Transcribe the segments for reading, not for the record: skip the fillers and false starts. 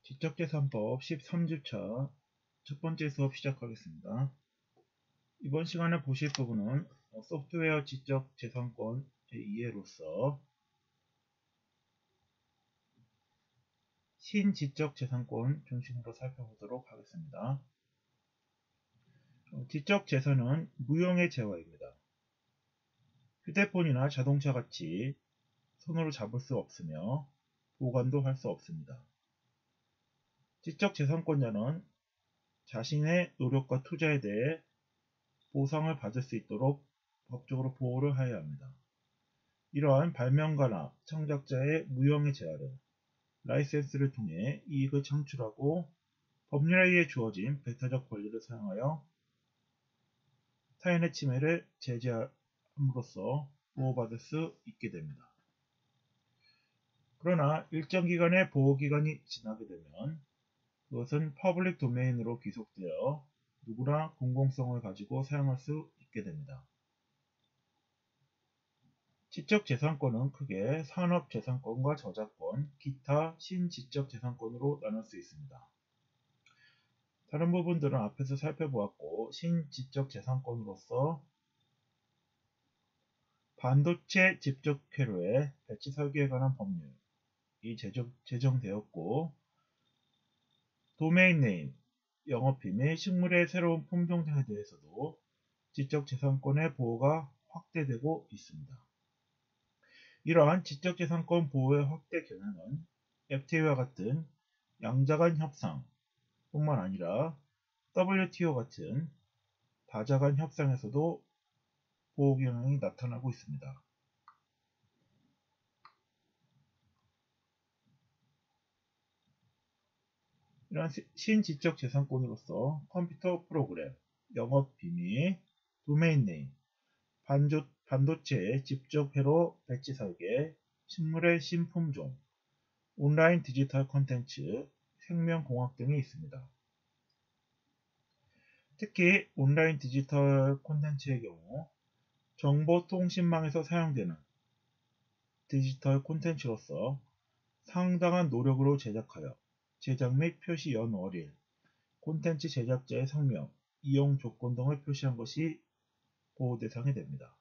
지적재산법 13주차 첫 번째 수업 시작하겠습니다. 이번 시간에 보실 부분은 소프트웨어 지적재산권의 이해로서 신지적재산권 중심으로 살펴보도록 하겠습니다. 지적재산은 무형의 재화입니다. 휴대폰이나 자동차 같이 손으로 잡을 수 없으며 보관도 할 수 없습니다. 지적재산권자는 자신의 노력과 투자에 대해 보상을 받을 수 있도록 법적으로 보호를 하여야 합니다. 이러한 발명가나 창작자의 무형의 재화를 라이센스를 통해 이익을 창출하고 법률에 의해 주어진 배타적 권리를 사용하여 타인의 침해를 제재함으로써 보호받을 수 있게 됩니다. 그러나 일정 기간의 보호기간이 지나게 되면 그것은 퍼블릭 도메인으로 귀속되어 누구나 공공성을 가지고 사용할 수 있게 됩니다. 지적재산권은 크게 산업재산권과 저작권, 기타 신지적재산권으로 나눌 수 있습니다. 다른 부분들은 앞에서 살펴보았고 신지적재산권으로서 반도체 집적회로의 배치 설계에 관한 법률이 제정되었고 도메인 네임, 영업비밀, 식물의 새로운 품종 등에 대해서도 지적재산권의 보호가 확대되고 있습니다. 이러한 지적재산권 보호의 확대 경향은 FTA와 같은 양자간 협상 뿐만 아니라 WTO 같은 다자간 협상에서도 보호 경향이 나타나고 있습니다. 이러한 신지적재산권으로서 컴퓨터 프로그램, 영업비밀, 도메인 네임, 반도체의 집적회로 배치 설계, 식물의 신품종, 온라인 디지털 콘텐츠, 생명공학 등이 있습니다. 특히 온라인 디지털 콘텐츠의 경우 정보통신망에서 사용되는 디지털 콘텐츠로서 상당한 노력으로 제작하여 제작 및 표시 연월일, 콘텐츠 제작자의 성명, 이용 조건 등을 표시한 것이 보호 대상이 됩니다.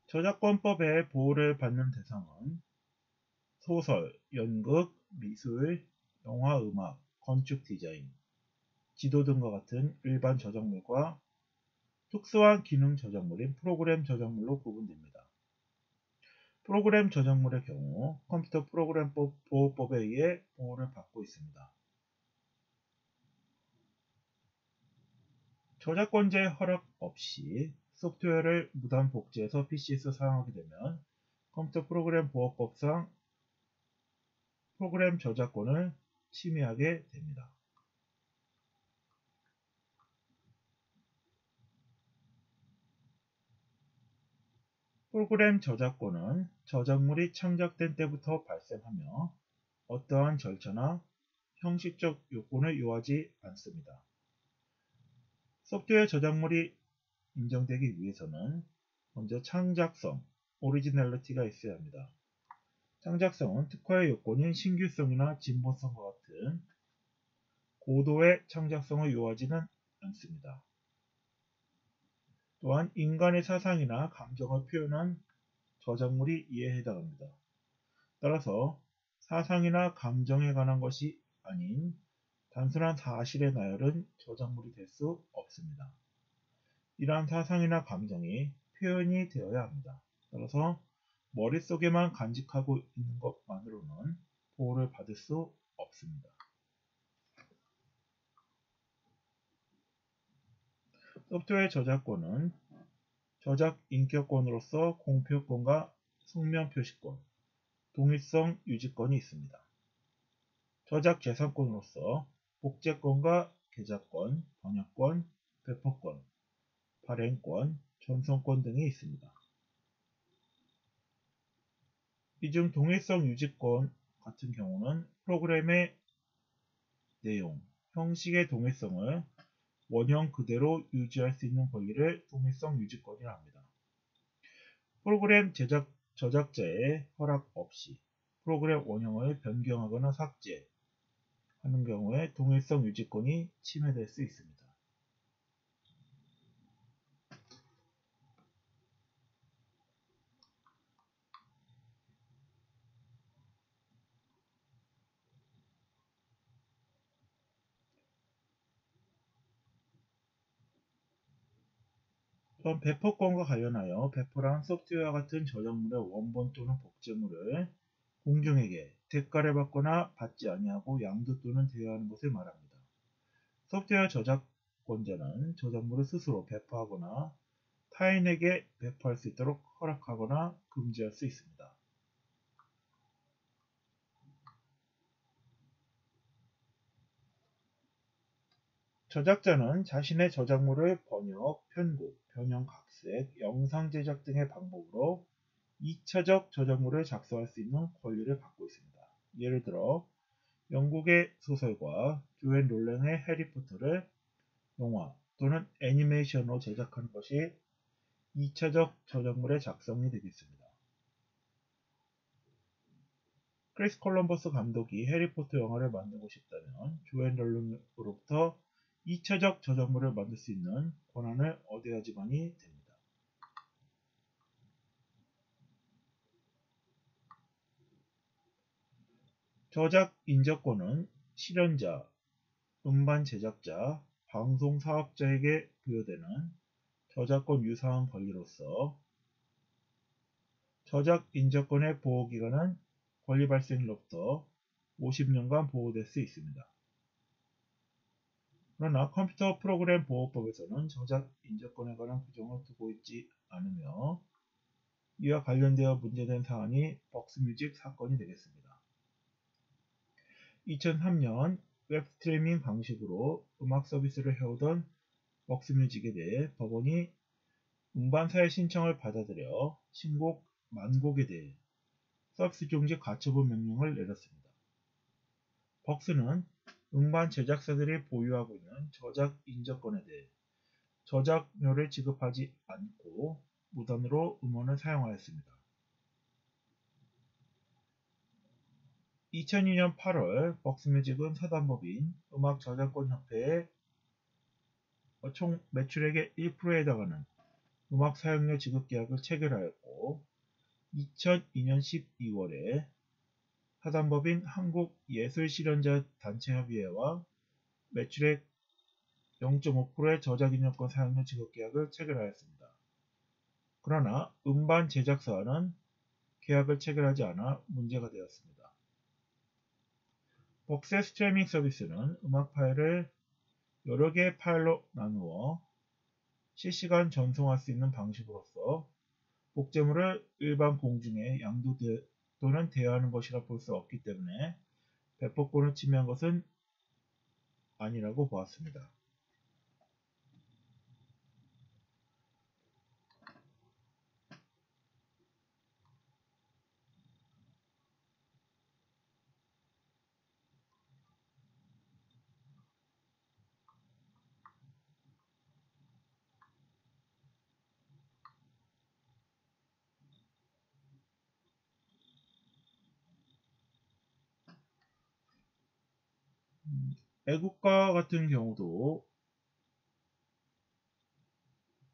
저작권법의 보호를 받는 대상은 소설, 연극, 미술, 영화, 음악, 건축 디자인, 지도 등과 같은 일반 저작물과 특수한 기능 저작물인 프로그램 저작물로 구분됩니다. 프로그램 저작물의 경우 컴퓨터 프로그램 보호법에 의해 보호를 받고 있습니다. 저작권자의 허락 없이 소프트웨어를 무단 복제해서 PC에서 사용하게 되면 컴퓨터 프로그램 보호법상 프로그램 저작권을 침해하게 됩니다. 프로그램 저작권은 저작물이 창작된 때부터 발생하며 어떠한 절차나 형식적 요건을 요하지 않습니다. 소프트웨어 저작물이 인정되기 위해서는 먼저 창작성, 오리지널리티가 있어야 합니다. 창작성은 특화의 요건인 신규성이나 진보성과 같은 고도의 창작성을 요하지는 않습니다. 또한 인간의 사상이나 감정을 표현한 저작물이 이에 해당합니다. 따라서 사상이나 감정에 관한 것이 아닌 단순한 사실의 나열은 저작물이 될 수 없습니다. 이러한 사상이나 감정이 표현이 되어야 합니다. 따라서 머릿속에만 간직하고 있는 것만으로는 보호를 받을 수 없습니다. 소프트웨어 저작권은 저작 인격권으로서 공표권과 숙명 표시권, 동일성 유지권이 있습니다. 저작 재산권으로서 복제권과 계좌권, 번역권, 배포권, 발행권, 전송권 등이 있습니다. 이 중 동일성 유지권 같은 경우는 프로그램의 내용, 형식의 동일성을 원형 그대로 유지할 수 있는 권리를 동일성 유지권이라 합니다. 프로그램 저작자의 허락 없이 프로그램 원형을 변경하거나 삭제하는 경우에 동일성 유지권이 침해될 수 있습니다. 배포권과 관련하여 배포란 소프트웨어와 같은 저작물의 원본 또는 복제물을 공중에게 대가를 받거나 받지 아니하고 양도 또는 대여하는 것을 말합니다. 소프트웨어 저작권자는 저작물을 스스로 배포하거나 타인에게 배포할 수 있도록 허락하거나 금지할 수 있습니다. 저작자는 자신의 저작물을 번역, 편곡, 변형, 각색, 영상 제작 등의 방법으로 2차적 저작물을 작성할 수 있는 권리를 갖고 있습니다. 예를 들어 영국의 소설가 조앤 롤랭의 해리포터를 영화 또는 애니메이션으로 제작하는 것이 2차적 저작물의 작성이 되겠습니다. 크리스 콜럼버스 감독이 해리포터 영화를 만들고 싶다면 조앤 롤링으로부터 2차적 저작물을 만들 수 있는 권한을 얻어야지만이 됩니다. 저작 인저권은 실현자, 음반 제작자, 방송 사업자에게 부여되는 저작권 유사한 권리로서 저작 인저권의 보호기간은 권리 발생일로부터 50년간 보호될 수 있습니다. 그러나 컴퓨터 프로그램 보호법에서는 저작 인저권에 관한 규정을 두고 있지 않으며 이와 관련되어 문제된 사안이 벅스뮤직 사건이 되겠습니다. 2003년 웹 스트리밍 방식으로 음악 서비스를 해오던 벅스뮤직에 대해 법원이 음반사의 신청을 받아들여 신곡 만곡에 대해 서비스 종지 가처분 명령을 내렸습니다. 벅스는 음반 제작사들이 보유하고 있는 저작 인저권에 대해 저작료를 지급하지 않고 무단으로 음원을 사용하였습니다. 2002년 8월 벅스뮤직은 사단법인 음악저작권협회에 총 매출액의 1%에 해당하는 음악 사용료 지급 계약을 체결하였고 2002년 12월에 사단법인 한국예술실현자단체협의회와 매출액 0.5%의 저작인권료 사용료 지급 계약을 체결하였습니다. 그러나 음반 제작사와는 계약을 체결하지 않아 문제가 되었습니다. 벅스의 스트리밍 서비스는 음악 파일을 여러 개의 파일로 나누어 실시간 전송할 수 있는 방식으로서 복제물을 일반 공중에 양도 또는 대여하는 것이라 볼 수 없기 때문에 배포권을 침해한 것은 아니라고 보았습니다. 애국가 같은 경우도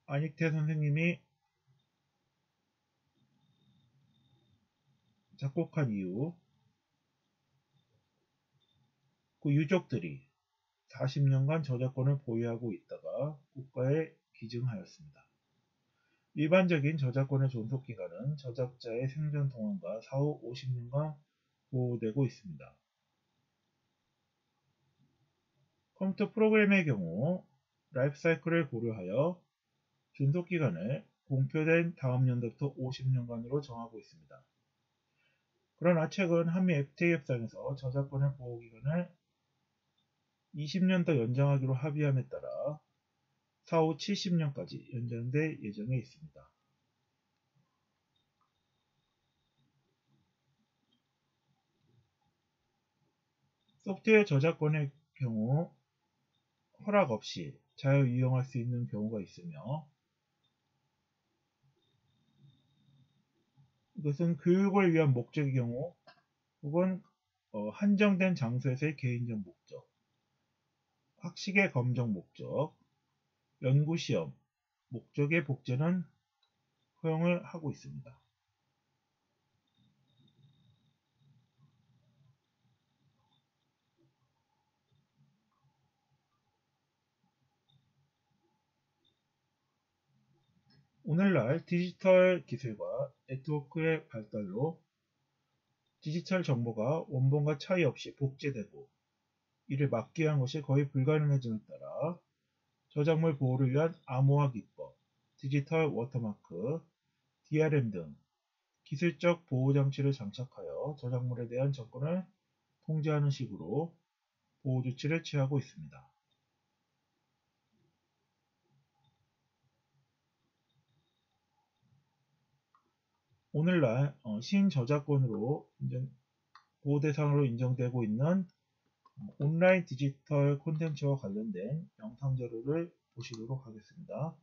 안익태 선생님이 작곡한 이후 그 유족들이 40년간 저작권을 보유하고 있다가 국가에 기증하였습니다. 일반적인 저작권의 존속기간은 저작자의 생존 동안과 사후 50년간 보호되고 있습니다. 컴퓨터 프로그램의 경우 라이프 사이클을 고려하여 존속기간을 공표된 다음 년도부터 50년간으로 정하고 있습니다. 그러나 최근 한미 FTA 협상에서 저작권의 보호기간을 20년 더 연장하기로 합의함에 따라 사후 70년까지 연장될 예정에 있습니다. 소프트웨어 저작권의 경우 허락 없이 자유 이용할 수 있는 경우가 있으며 이것은 교육을 위한 목적의 경우 혹은 한정된 장소에서의 개인적 목적, 학식의 검정 목적, 연구시험 목적의 복제는 허용을 하고 있습니다. 오늘날 디지털 기술과 네트워크의 발달로 디지털 정보가 원본과 차이 없이 복제되고 이를 막기 위한 것이 거의 불가능해짐에 따라 저작물 보호를 위한 암호화 기법, 디지털 워터마크, DRM 등 기술적 보호장치를 장착하여 저작물에 대한 접근을 통제하는 식으로 보호조치를 취하고 있습니다. 오늘날 신저작권으로 보호대상으로 인정되고 있는 온라인 디지털 콘텐츠와 관련된 영상 자료를 보시도록 하겠습니다.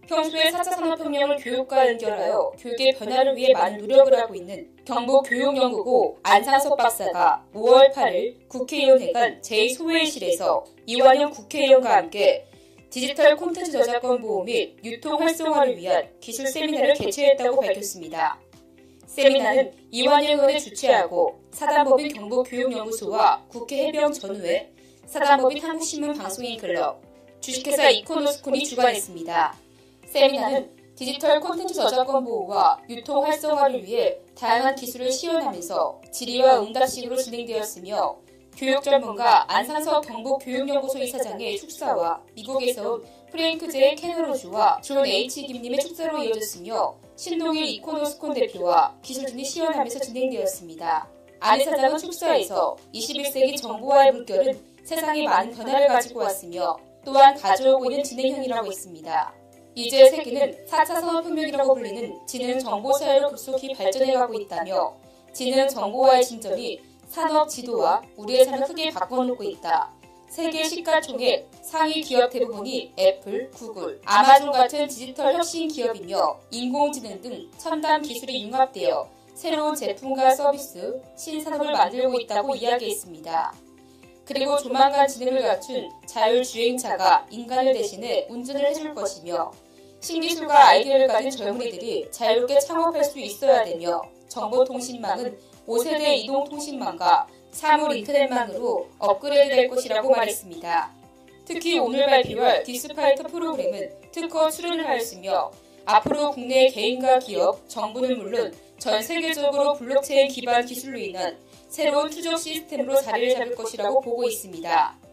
평소에 4차 산업혁명을 교육과 연결하여 교육의 변화를 위해 많은 노력을 하고 있는 경북교육연구고 안상섭 박사가 5월 8일 국회의원회관 제2소회의실에서 이완영 국회의원과 함께 디지털 콘텐츠 저작권 보호 및 유통 활성화를 위한 기술 세미나를 개최했다고 밝혔습니다. 세미나는 이완영 의원이 주최하고 사단법인 경북교육연구소와 국회 해병 전후회, 사단법인 한국신문방송인클럽, 주식회사 이코노스콘이 주관했습니다. 세미나는 디지털 콘텐츠 저작권 보호와 유통 활성화를 위해 다양한 기술을 시연하면서 질의와 응답식으로 진행되었으며 교육 전문가 안상섭 경북교육연구소 이사장의 축사와 미국에서 온 프랭크 J. 캐너로즈와 존 H. 김님의 축사로 이어졌으며 신동일 이코노스콘 대표와 기술진이 시연하면서 진행되었습니다. 안 이사장은 축사에서 21세기 정보화의 물결은 세상에 많은 변화를 가지고 왔으며 또한 가져오고 있는 진행형이라고 했습니다. 이제 세계는 4차 산업혁명이라고 불리는 지능정보사회로 급속히 발전해가고 있다며 지능정보화의 진전이 산업 지도와 우리의 삶을 크게 바꿔놓고 있다. 세계 시가총액 상위 기업 대부분이 애플, 구글, 아마존 같은 디지털 혁신 기업이며 인공지능 등 첨단 기술이 융합되어 새로운 제품과 서비스, 신산업을 만들고 있다고 이야기했습니다. 그리고 조만간 지능을 갖춘 자율주행차가 인간을 대신해 운전을 해줄 것이며 신기술과 아이디어를 가진 젊은이들이 자유롭게 창업할 수 있어야 되며 정보통신망은 5세대 이동통신망과 사물 인터넷망으로 업그레이드 될 것이라고 말했습니다. 특히 오늘 발표할 디스파이터 프로그램은 특허 출원을 하였으며 앞으로 국내 개인과 기업, 정부는 물론 전 세계적으로 블록체인 기반 기술로 인한 새로운 추적 시스템으로 자리를 잡을 것이라고 보고 있습니다.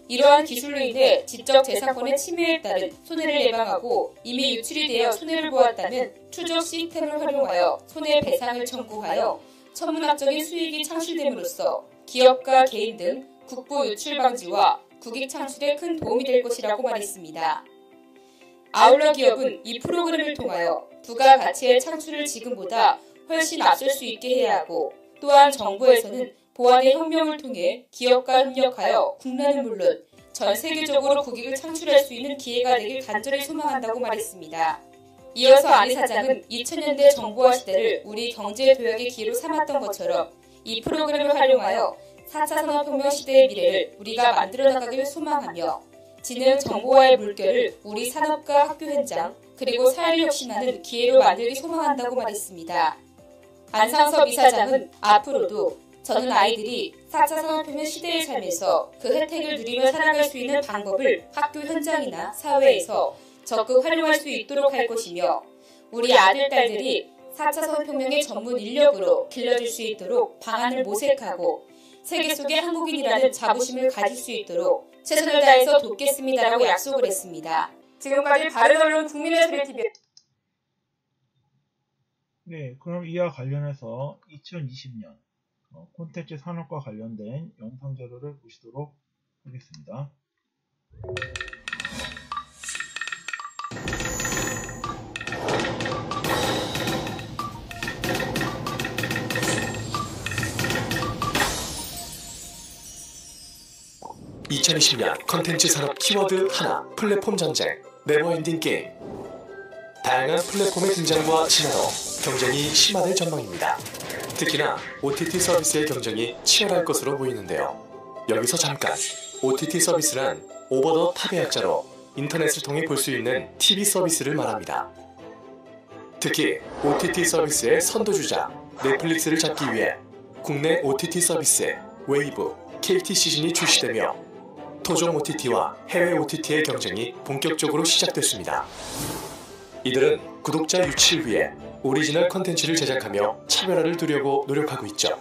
이러한 기술로 인해 지적 재산권의 침해에 따른 손해를 예방하고 이미 유출이 되어 손해를 보았다는 추적 시스템을 활용하여 손해배상을 청구하여 천문학적인 수익이 창출됨으로써 기업과 개인 등 국부 유출 방지와 국익 창출에 큰 도움이 될 것이라고 말했습니다. 아울러 기업은 이 프로그램을 통하여 부가가치의 창출을 지금보다 훨씬 앞설 수 있게 해야 하고 또한 정부에서는 보안의 혁명을 통해 기업과 협력하여 국내는 물론 전 세계적으로 국익을 창출할 수 있는 기회가 되길 간절히 소망한다고 말했습니다. 이어서 안 이사장은 2000년대 정보화 시대를 우리 경제도약의 기회로 삼았던 것처럼 이 프로그램을 활용하여 4차 산업혁명 시대의 미래를 우리가 만들어 나가길 소망하며 지능 정보화의 물결을 우리 산업과 학교 현장 그리고 사회를 혁신하는 기회로 만들기 소망한다고 말했습니다. 안상섭 이사장은 앞으로도 저는 아이들이 4차 산업혁명 시대에 살면서 그 혜택을 누리며 살아갈 수 있는 방법을 학교 현장이나 사회에서 적극 활용할 수 있도록 할 것이며 우리 아들, 딸들이 4차 산업혁명의 전문 인력으로 길러질 수 있도록 방안을 모색하고 세계 속의 한국인이라는 자부심을 가질 수 있도록 최선을 다해서 돕겠습니다라고 약속을 했습니다. 지금까지 바른언론 국민의 소리TV 네, 그럼 이와 관련해서 2020년 콘텐츠 산업과 관련된 영상 자료를 보시도록 하겠습니다. 2020년 컨텐츠 산업 키워드 하나, 플랫폼 전쟁, 네버엔딩 게임. 다양한 플랫폼의 등장과 진화로 경쟁이 심화될 전망입니다. 특히나 OTT 서비스의 경쟁이 치열할 것으로 보이는데요. 여기서 잠깐, OTT 서비스란 오버 더 탑의 약자로 인터넷을 통해 볼 수 있는 TV 서비스를 말합니다. 특히 OTT 서비스의 선도주자 넷플릭스를 잡기 위해 국내 OTT 서비스 웨이브, KT 시즌이 출시되며 토종 OTT와 해외 OTT의 경쟁이 본격적으로 시작됐습니다. 이들은 구독자 유치를 위해 오리지널 컨텐츠를 제작하며 차별화를 두려고 노력하고 있죠.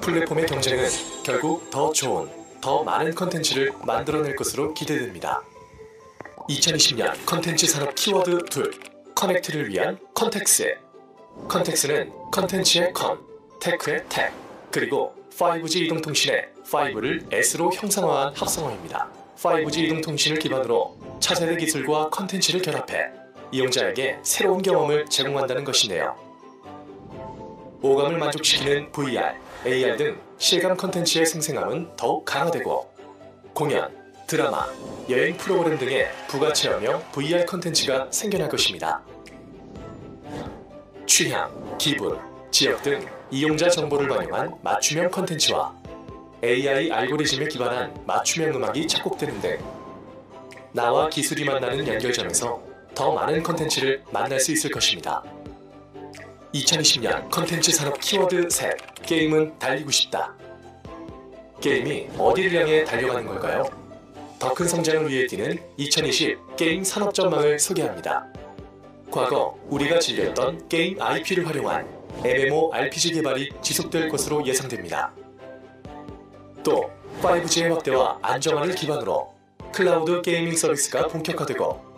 플랫폼의 경쟁은 결국 더 좋은, 더 많은 컨텐츠를 만들어낼 것으로 기대됩니다. 2020년 컨텐츠 산업 키워드 2, 커넥트를 위한 컨텍스. 컨텍스는 컨텐츠의 컨, 테크의 텍, 그리고 5G 이동통신의 5를 S로 형상화한 합성어입니다. 5G 이동통신을 기반으로 차세대 기술과 컨텐츠를 결합해 이용자에게 새로운 경험을 제공한다는 것인데요. 오감을 만족시키는 VR, AR 등 실감 컨텐츠의 생생함은 더욱 강화되고 공연, 드라마, 여행 프로그램 등의 부가체험형 VR 컨텐츠가 생겨날 것입니다. 취향, 기분, 지역 등 이용자 정보를 반영한 맞춤형 컨텐츠와 AI 알고리즘에 기반한 맞춤형 음악이 착곡되는 등 나와 기술이 만나는 연결점에서 더 많은 컨텐츠를 만날 수 있을 것입니다. 2020년 컨텐츠 산업 키워드 셋, 게임은 달리고 싶다. 게임이 어디를 향해 달려가는 걸까요? 더 큰 성장을 위해 뛰는 2020 게임 산업 전망을 소개합니다. 과거 우리가 즐겼던 게임 IP를 활용한 MMORPG 개발이 지속될 것으로 예상됩니다. 또 5G의 확대와 안정화를 기반으로 클라우드 게이밍 서비스가 본격화되고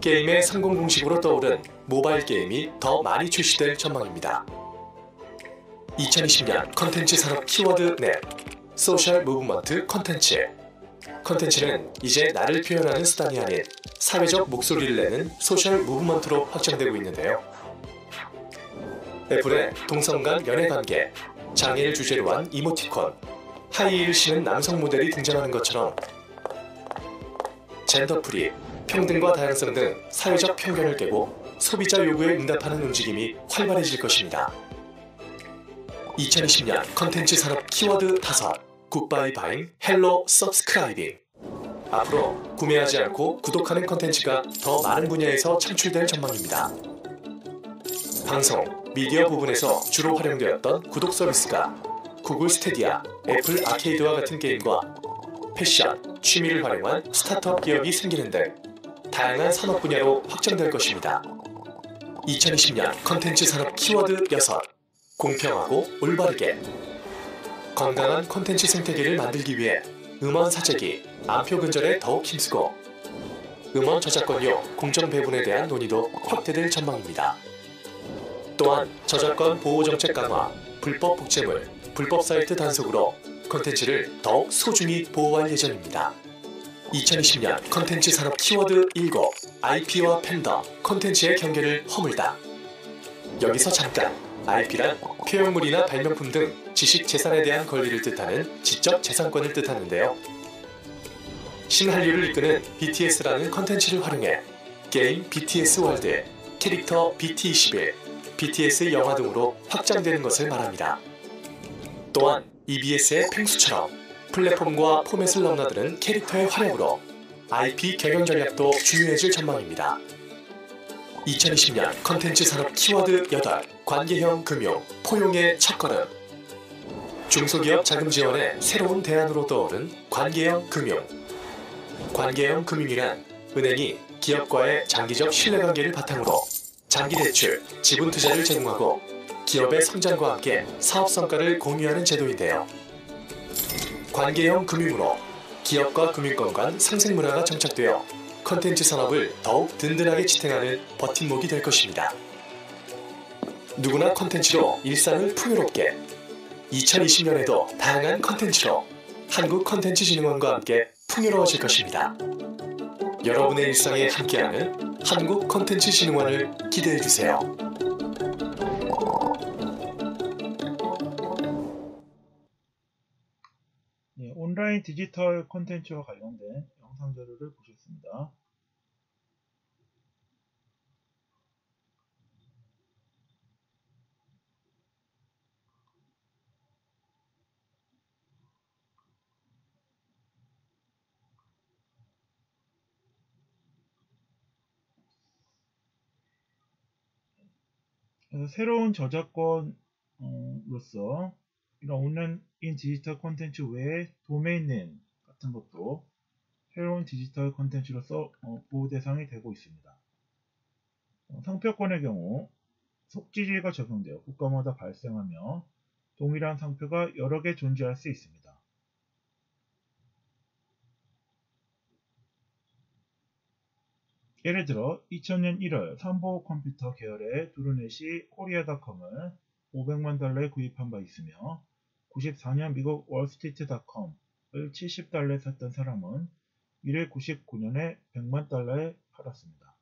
게임의 성공 공식으로 떠오른 모바일 게임이 더 많이 출시될 전망입니다. 2020년 컨텐츠 산업 키워드 넷, 소셜 무브먼트 컨텐츠. 컨텐츠는 이제 나를 표현하는 수단이 아닌 사회적 목소리를 내는 소셜 무브먼트로 확장되고 있는데요. 애플의 동성 간 연애관계, 장애를 주제로 한 이모티콘, 하이힐을 신은 남성 모델이 등장하는 것처럼 젠더프리, 평등과 다양성 등 사회적 편견을 깨고 소비자 요구에 응답하는 움직임이 활발해질 것입니다. 2020년 컨텐츠 산업 키워드 5, 굿바이 바잉, 헬로 서브스크라이빙. 앞으로 구매하지 않고 구독하는 컨텐츠가 더 많은 분야에서 창출될 전망입니다. 방송, 미디어 부분에서 주로 활용되었던 구독 서비스가 구글 스테디아, 애플 아케이드와 같은 게임과 패션, 취미를 활용한 스타트업 기업이 생기는 등 다양한 산업 분야로 확장될 것입니다. 2020년 컨텐츠 산업 키워드 6, 공평하고 올바르게. 건강한 컨텐츠 생태계를 만들기 위해 음원 사재기, 암표 근절에 더욱 힘쓰고 음원 저작권료 공정 배분에 대한 논의도 확대될 전망입니다. 또한 저작권 보호 정책 강화, 불법 복제물, 불법 사이트 단속으로 컨텐츠를 더욱 소중히 보호할 예정입니다. 2020년 컨텐츠 산업 키워드 7, IP와 팬덤, 컨텐츠의 경계를 허물다. 여기서 잠깐, IP란 표현물이나 발명품 등 지식 재산에 대한 권리를 뜻하는 지적 재산권을 뜻하는데요. 신한류를 이끄는 BTS라는 컨텐츠를 활용해 게임 BTS 월드, 캐릭터 BT21, BTS 영화 등으로 확장되는 것을 말합니다. 또한 EBS의 펭수처럼 플랫폼과 포맷을 넘나드는 캐릭터의 활약으로 IP 경영 전략도 중요해질 전망입니다. 2020년 컨텐츠 산업 키워드 8, 관계형 금융, 포용의 첫걸음. 중소기업 자금 지원의 새로운 대안으로 떠오른 관계형 금융. 관계형 금융이란 은행이 기업과의 장기적 신뢰관계를 바탕으로 장기 대출, 지분 투자를 제공하고 기업의 성장과 함께 사업 성과를 공유하는 제도인데요. 관계형 금융으로 기업과 금융권 간 상생 문화가 정착되어 컨텐츠 산업을 더욱 든든하게 지탱하는 버팀목이 될 것입니다. 누구나 컨텐츠로 일상을 풍요롭게, 2020년에도 다양한 컨텐츠로 한국컨텐츠진흥원과 함께 풍요로워질 것입니다. 여러분의 일상에 함께하는 한국컨텐츠진흥원을 기대해주세요. 네, 온라인 디지털 콘텐츠와 관련된 영상 자료를 보셨습니다. 그래서 새로운 저작권으로서 이런 온라인 디지털 콘텐츠 외에 도메인 네임 같은 것도 새로운 디지털 콘텐츠로서 보호 대상이 되고 있습니다. 상표권의 경우 속지질과 적용되어 국가마다 발생하며 동일한 상표가 여러 개 존재할 수 있습니다. 예를 들어 2000년 1월 삼보컴퓨터 계열의 두루넷이 코리아닷컴을 $500만 구입한 바 있으며 94년 미국 월스트리트닷컴을 $70에 샀던 사람은 이를 99년에 $100만 팔았습니다.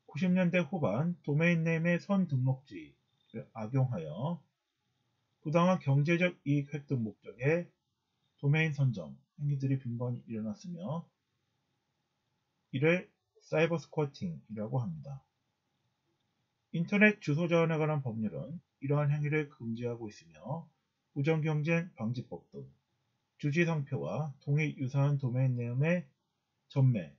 90년대 후반 도메인 네임의 선등록주의를 악용하여 부당한 경제적 이익 획득 목적의 도메인 선점 행위들이 빈번히 일어났으며 이를 사이버 스쿼팅이라고 합니다. 인터넷 주소 자원에 관한 법률은 이러한 행위를 금지하고 있으며 부정경쟁 방지법 등 주지상표와 동일 유사한 도메인 네임의 전매,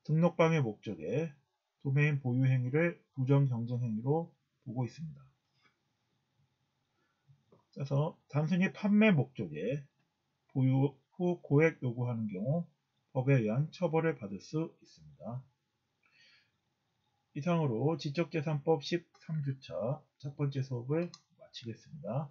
등록방해 목적의 도메인 보유 행위를 부정경쟁 행위로 보고 있습니다. 그래서 단순히 판매 목적의 보유 후 고액 요구하는 경우 법에 의한 처벌을 받을 수 있습니다. 이상으로 지적재산법 13주차 첫 번째 수업을 마치겠습니다.